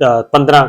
15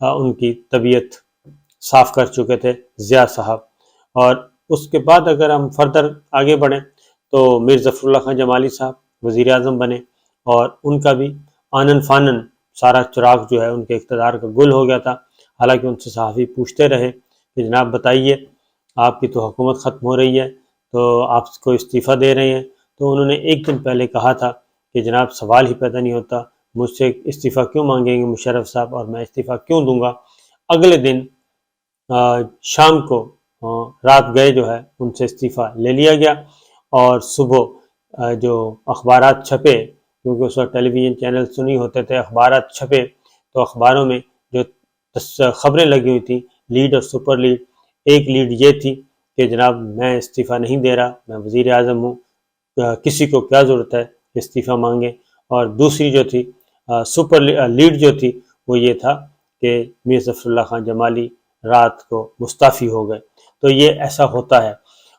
ان کی طبیعت صاف کر چکے تھے ضیاء صاحب. اور اس کے بعد اگر ہم فردر آگے بڑھیں تو میر ظفر اللہ خان جمالی صاحب وزیر اعظم بنے، اور ان کا بھی آنن فانن سارا چراغ جو ہے ان کے اقتدار کا گل ہو گیا تھا. حالانکہ ان سے صحافی پوچھتے رہے کہ جناب بتائیے آپ کی تو حکومت ختم ہو رہی ہے تو آپ کو استعفیٰ دے رہے ہیں، تو انہوں نے ایک دن پہلے کہا تھا کہ جناب سوال ہی پیدا نہیں ہوتا، مجھ سے استعفیٰ کیوں مانگیں گے مشرف صاحب، اور میں استعفیٰ کیوں دوں گا. اگلے دن شام کو رات گئے جو ہے ان سے استعفیٰ لے لیا گیا، اور صبح جو اخبارات چھپے، کیونکہ اس وقت ٹیلی ویژن چینلز تو نہیں ہوتے تھے، اخبارات چھپے تو اخباروں میں جو خبریں لگی ہوئی تھیں لیڈ اور سپر لیڈ، ایک لیڈ یہ تھی کہ جناب میں استعفیٰ نہیں دے رہا، میں وزیر اعظم ہوں، کسی کو کیا ضرورت ہے استعفیٰ مانگے. اور دوسری جو تھی سپر لیڈ جو تھی وہ یہ تھا کہ میر ظفر اللہ خان جمالی رات کو مستعفی ہو گئے. تو یہ ایسا ہوتا ہے.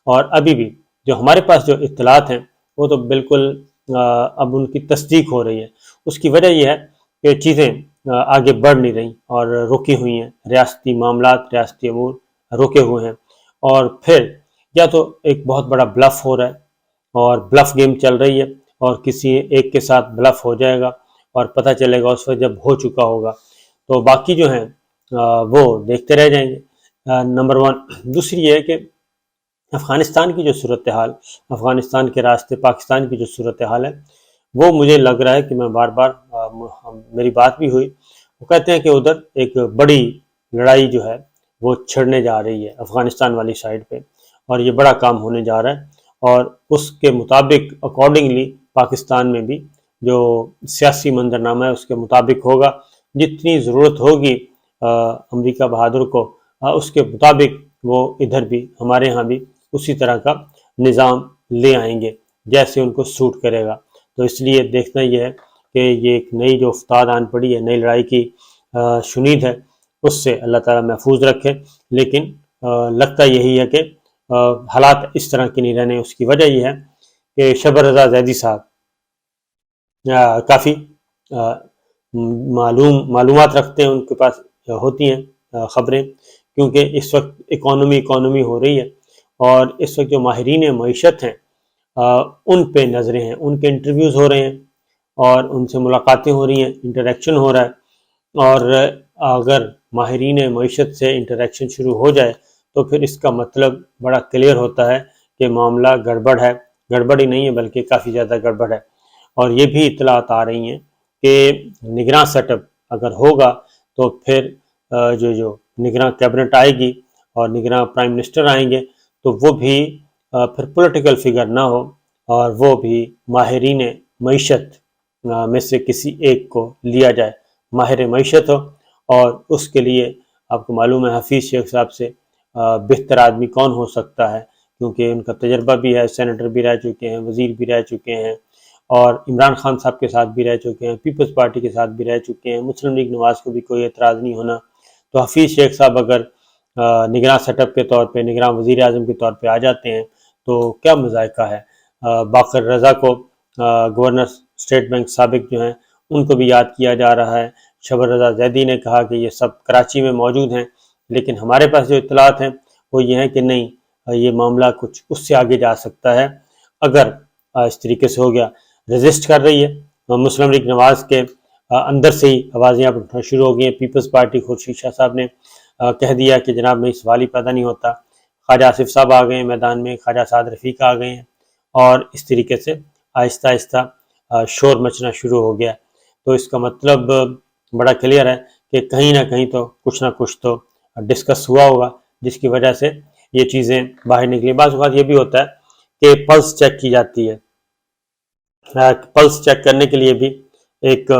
اور ابھی بھی جو ہمارے پاس جو اطلاعات ہیں وہ تو بالکل اب ان کی تصدیق ہو رہی ہے. اس کی وجہ یہ ہے کہ چیزیں آگے بڑھ نہیں رہیں اور رکی ہوئی ہیں، ریاستی معاملات، ریاستی امور رکے ہوئے ہیں. اور پھر یا تو ایک بہت بڑا بلف ہو رہا ہے اور بلف گیم چل رہی ہے، اور کسی ایک کے ساتھ بلف ہو جائے گا اور پتہ چلے گا اس وقت جب ہو چکا ہوگا، تو باقی جو ہیں وہ دیکھتے رہ جائیں گے. Number one. دوسری یہ ہے کہ افغانستان کی جو صورتحال، افغانستان کے راستے پاکستان کی جو صورتحال ہے، وہ مجھے لگ رہا ہے کہ میں بار بار میری بات بھی ہوئی، وہ کہتے ہیں کہ ادھر ایک بڑی لڑائی جو ہے وہ چھڑنے جا رہی ہے افغانستان والی سائڈ پہ، اور یہ بڑا کام ہونے جا رہا ہے. اور اس کے مطابق اکارڈنگلی پاکستان میں بھی جو سیاسی منظرنامہ ہے اس کے مطابق ہوگا. جتنی ضرورت ہوگی امریکہ بہادر کو اس کے مطابق وہ ادھر بھی ہمارے ہاں بھی اسی طرح کا نظام لے آئیں گے جیسے ان کو سوٹ کرے گا. تو اس لیے دیکھنا یہ ہے کہ یہ ایک نئی جو افتاد آن پڑی ہے، نئی لڑائی کی شنید ہے، اس سے اللہ تعالیٰ محفوظ رکھے. لیکن لگتا یہی ہے کہ حالات اس طرح کے نہیں رہنے. اس کی وجہ یہ ہے کہ شبر رضا زیدی صاحب کافی معلومات رکھتے ہیں، ان کے پاس ہوتی ہیں خبریں، کیونکہ اس وقت اکانومی ہو رہی ہے، اور اس وقت جو ماہرین معیشت ہیں ان پہ نظریں ہیں، ان کے انٹرویوز ہو رہے ہیں اور ان سے ملاقاتیں ہو رہی ہیں، انٹریکشن ہو رہا ہے. اور اگر ماہرین معیشت سے انٹریکشن شروع ہو جائے تو پھر اس کا مطلب بڑا کلیئر ہوتا ہے کہ معاملہ گڑبڑ ہے. گڑبڑ ہی نہیں ہے بلکہ کافی زیادہ گڑبڑ ہے. اور یہ بھی اطلاعات آ رہی ہیں کہ نگراں سیٹ اپ اگر ہوگا تو پھر جو نگراں کیبنٹ آئے گی اور نگراں پرائم منسٹر آئیں گے تو وہ بھی پھر پولیٹیکل فگر نہ ہو، اور وہ بھی ماہرین معیشت میں سے کسی ایک کو لیا جائے، ماہر معیشت ہو. اور اس کے لیے آپ کو معلوم ہے حفیظ شیخ صاحب سے بہتر آدمی کون ہو سکتا ہے، کیونکہ ان کا تجربہ بھی ہے، سینیٹر بھی رہ چکے ہیں، وزیر بھی رہ چکے ہیں، اور عمران خان صاحب کے ساتھ بھی رہ چکے ہیں، پیپلز پارٹی کے ساتھ بھی رہ چکے ہیں، مسلم لیگ نواز کو بھی کوئی اعتراض نہیں ہونا. تو حفیظ شیخ صاحب اگر نگراں سیٹ اپ کے طور پہ، نگراں وزیر اعظم کے طور پہ آ جاتے ہیں تو کیا مذائقہ ہے. باقر رضا کو گورنر اسٹیٹ بینک سابق جو ہیں ان کو بھی یاد کیا جا رہا ہے. شبر رضا زیدی نے کہا کہ یہ سب کراچی میں موجود ہیں، لیکن ہمارے پاس جو اطلاعات ہیں وہ یہ ہیں کہ نہیں، یہ معاملہ کچھ اس سے آگے جا سکتا ہے اگر اس طریقے سے ہو گیا. رزسٹ کر رہی ہے مسلم لیگ نواز کے اندر سے ہی آوازیں اب اٹھنا شروع ہو گئی ہیں. پیپلز پارٹی خورشید شاہ صاحب نے کہہ دیا کہ جناب میں سوال ہی پیدا نہیں ہوتا. خواجہ آصف صاحب آ گئے ہیں میدان میں، خواجہ سعد رفیق آ گئے ہیں، اور اس طریقے سے آہستہ آہستہ شور مچنا شروع ہو گیا. تو اس کا مطلب بڑا کلیئر ہے کہ کہیں نہ کہیں تو کچھ تو ڈسکس ہوا ہوگا جس کی وجہ سے یہ چیزیں باہر نکلی. بعض اوقات یہ بھی ہوتا ہے کہ پلس چیک کی جاتی ہے، پلس چیک کرنے کے لیے بھی ایک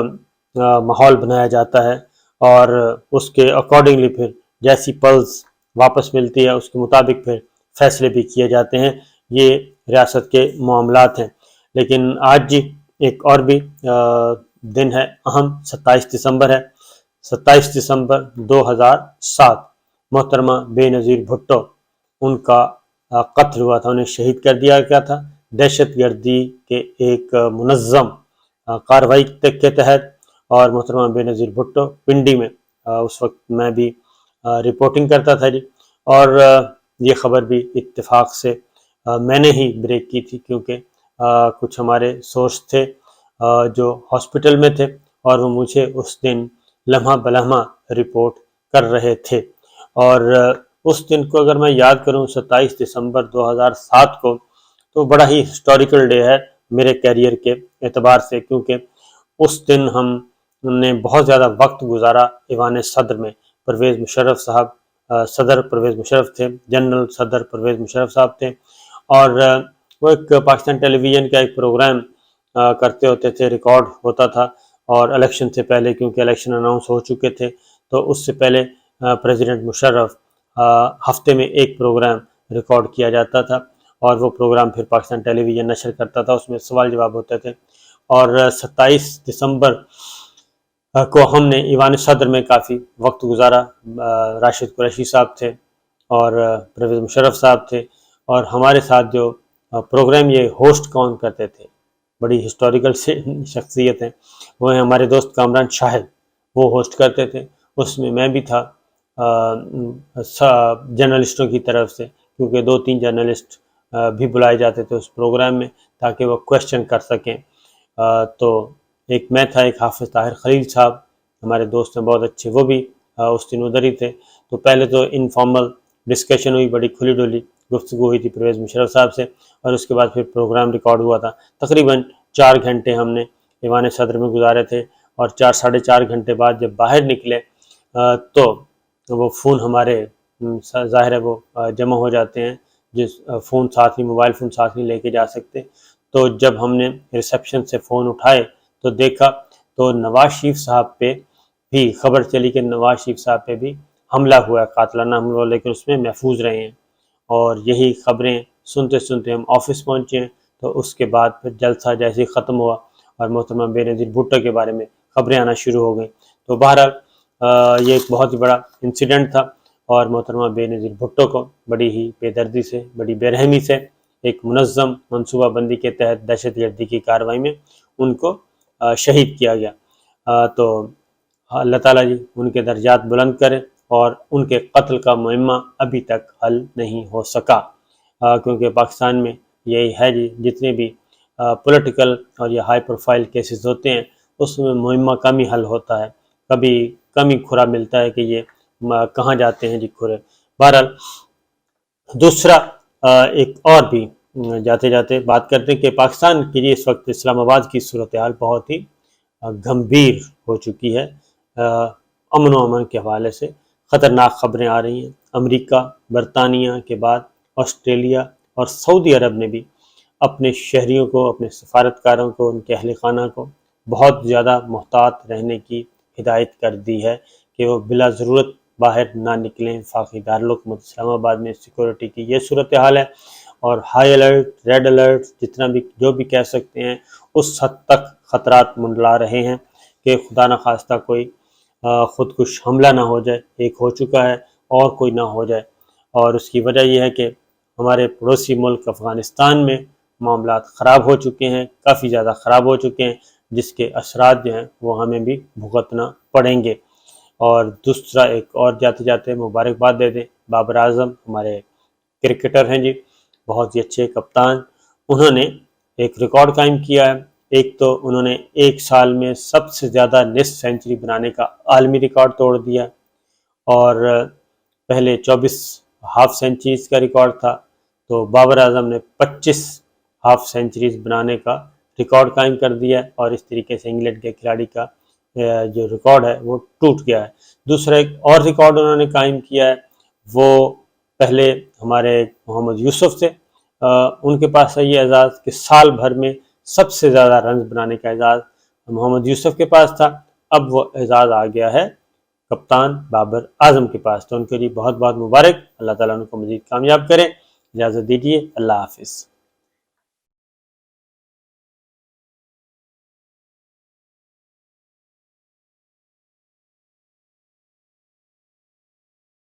ماحول بنایا جاتا ہے، اور اس کے اکارڈنگلی پھر جیسی پلس واپس ملتی ہے اس کے مطابق پھر فیصلے بھی کیے جاتے ہیں. یہ ریاست کے معاملات ہیں. لیکن آج جی ایک اور بھی دن ہے اہم، 27 دسمبر ہے. 27 دسمبر 2007 محترمہ بے نظیر بھٹو ان کا قتل ہوا تھا، انہیں شہید کر دیا گیا تھا دہشت گردی کے ایک منظم کارروائی کے تحت. اور محترمہ بے نظیر بھٹو پنڈی میں اس وقت میں بھی رپورٹنگ کرتا تھا جی، اور یہ خبر بھی اتفاق سے میں نے ہی بریک کی تھی، کیونکہ کچھ ہمارے سورس تھے جو ہاسپٹل میں تھے، اور وہ مجھے اس دن لمحہ بلمحہ رپورٹ کر رہے تھے۔ اور اس دن کو اگر میں یاد کروں 27 دسمبر 2007 کو، تو بڑا ہی ہسٹوریکل ڈے ہے میرے کیریئر کے اعتبار سے، کیونکہ اس دن ہم نے بہت زیادہ وقت گزارا ایوان صدر میں۔ پرویز مشرف صاحب صدر پرویز مشرف تھے، جنرل صدر پرویز مشرف صاحب تھے، اور وہ ایک پاکستان ٹیلی ویژن کا ایک پروگرام کرتے ہوتے تھے، ریکارڈ ہوتا تھا، اور الیکشن سے پہلے، کیونکہ الیکشن اناؤنس ہو چکے تھے، تو اس سے پہلے پریزیڈنٹ مشرف ہفتے میں ایک پروگرام ریکارڈ کیا جاتا تھا، اور وہ پروگرام پھر پاکستان ٹیلی ویژن نشر کرتا تھا، اس میں سوال جواب ہوتے تھے۔ اور 27 دسمبر کو ہم نے ایوان صدر میں کافی وقت گزارا۔ راشد قریشی صاحب تھے اور پرویز مشرف صاحب تھے، اور ہمارے ساتھ جو پروگرام یہ ہوسٹ کون کرتے تھے، بڑی ہسٹوریکل شخصیت ہیں، وہ ہیں ہمارے دوست کامران شاہد، وہ ہوسٹ کرتے تھے۔ اس میں میں بھی تھا جرنلسٹوں کی طرف سے، کیونکہ 2-3 جرنلسٹ بھی بلائے جاتے تھے اس پروگرام میں تاکہ وہ کویشچن کر سکیں۔ تو ایک میں تھا، ایک حافظ طاہر خلیل صاحب ہمارے دوست ہیں بہت اچھے، وہ بھی اس دن ادھر ہی تھے۔ تو پہلے تو انفارمل ڈسکشن ہوئی، بڑی کھلی ڈولی گفتگو ہوئی تھی پرویز مشرف صاحب سے، اور اس کے بعد پھر پروگرام ریکارڈ ہوا تھا۔ تقریباً 4 گھنٹے ہم نے ایوان صدر میں گزارے تھے، اور 4-4.5 گھنٹے بعد جب باہر نکلے تو وہ فون ہمارے ظاہر ہے وہ جمع ہو جاتے ہیں، جس فون ساتھ نہیں، موبائل فون ساتھ نہیں لے کے جا سکتے۔ تو جب ہم نے ریسیپشن سے فون اٹھائے تو دیکھا تو نواز شریف صاحب پہ بھی خبر چلی کہ نواز شریف صاحب پہ بھی حملہ ہوا ہے، قاتلانہ حملہ ہوا، لیکن اس میں محفوظ رہے ہیں۔ اور یہی خبریں سنتے سنتے ہم آفس پہنچے ہیں، تو اس کے بعد پھر جلسہ جیسے ختم ہوا اور محترمہ بے نظیر بھٹو کے بارے میں خبریں آنا شروع ہو گئیں۔ تو بہرحال یہ ایک بہت ہی بڑا انسیڈنٹ تھا، اور محترمہ بے نظیر بھٹو کو بڑی ہی بے دردی سے، بڑی بے رحمی سے ایک منظم منصوبہ بندی کے تحت دہشت گردی کی کارروائی میں ان کو شہید کیا گیا۔ تو اللہ تعالیٰ جی ان کے درجات بلند کرے، اور ان کے قتل کا معمہ ابھی تک حل نہیں ہو سکا، کیونکہ پاکستان میں یہی ہے جی، جتنے بھی پولیٹیکل اور یہ ہائی پروفائل کیسز ہوتے ہیں اس میں معمہ کم ہی حل ہوتا ہے، کبھی کم ہی کھرا ملتا ہے کہ یہ کہاں جاتے ہیں جی کھرے۔ بہرحال دوسرا ایک اور بھی جاتے جاتے بات کرتے ہیں کہ پاکستان کی جی اس وقت اسلام آباد کی صورتحال بہت ہی گمبھیر ہو چکی ہے۔ امن و امان کے حوالے سے خطرناک خبریں آ رہی ہیں۔ امریکہ، برطانیہ کے بعد آسٹریلیا اور سعودی عرب نے بھی اپنے شہریوں کو، اپنے سفارتکاروں کو، ان کے اہل خانہ کو بہت زیادہ محتاط رہنے کی ہدایت کر دی ہے کہ وہ بلا ضرورت باہر نہ نکلیں۔ وفاقی دارالحکومت اسلام آباد میں سیکورٹی کی یہ صورتحال ہے، اور ہائی الرٹ، ریڈ الرٹ، جتنا بھی جو بھی کہہ سکتے ہیں، اس حد تک خطرات منڈلا رہے ہیں کہ خدا نخواستہ کوئی خودکش حملہ نہ ہو جائے، ایک ہو چکا ہے اور کوئی نہ ہو جائے۔ اور اس کی وجہ یہ ہے کہ ہمارے پڑوسی ملک افغانستان میں معاملات خراب ہو چکے ہیں، کافی زیادہ خراب ہو چکے ہیں، جس کے اثرات جو ہیں وہ ہمیں بھی بھگتنا پڑیں گے۔ اور دوسرا ایک اور جاتے جاتے مبارکباد دے دیں، بابر اعظم ہمارے کرکٹر ہیں جی، بہت ہی اچھے کپتان، انہوں نے ایک ریکارڈ قائم کیا ہے۔ ایک تو انہوں نے ایک سال میں سب سے زیادہ نصف سینچری بنانے کا عالمی ریکارڈ توڑ دیا، اور پہلے 24 ہاف سینچریز کا ریکارڈ تھا، تو بابر اعظم نے 25 ہاف سینچریز بنانے کا ریکارڈ قائم کر دیا ہے، اور اس طریقے سے انگلینڈ کے کھلاڑی کا جو ریکارڈ ہے وہ ٹوٹ گیا ہے۔ دوسرا ایک اور ریکارڈ انہوں نے قائم کیا ہے، وہ پہلے ہمارے محمد یوسف سے، ان کے پاس ہے یہ اعزاز کہ سال بھر میں سب سے زیادہ رنز بنانے کا اعزاز محمد یوسف کے پاس تھا، اب وہ اعزاز آ گیا ہے کپتان بابر اعظم کے پاس۔ تو ان کے لیے بہت بہت مبارک، اللہ تعالیٰ ان کو مزید کامیاب کرے۔ اجازت دیجیے، اللہ حافظ۔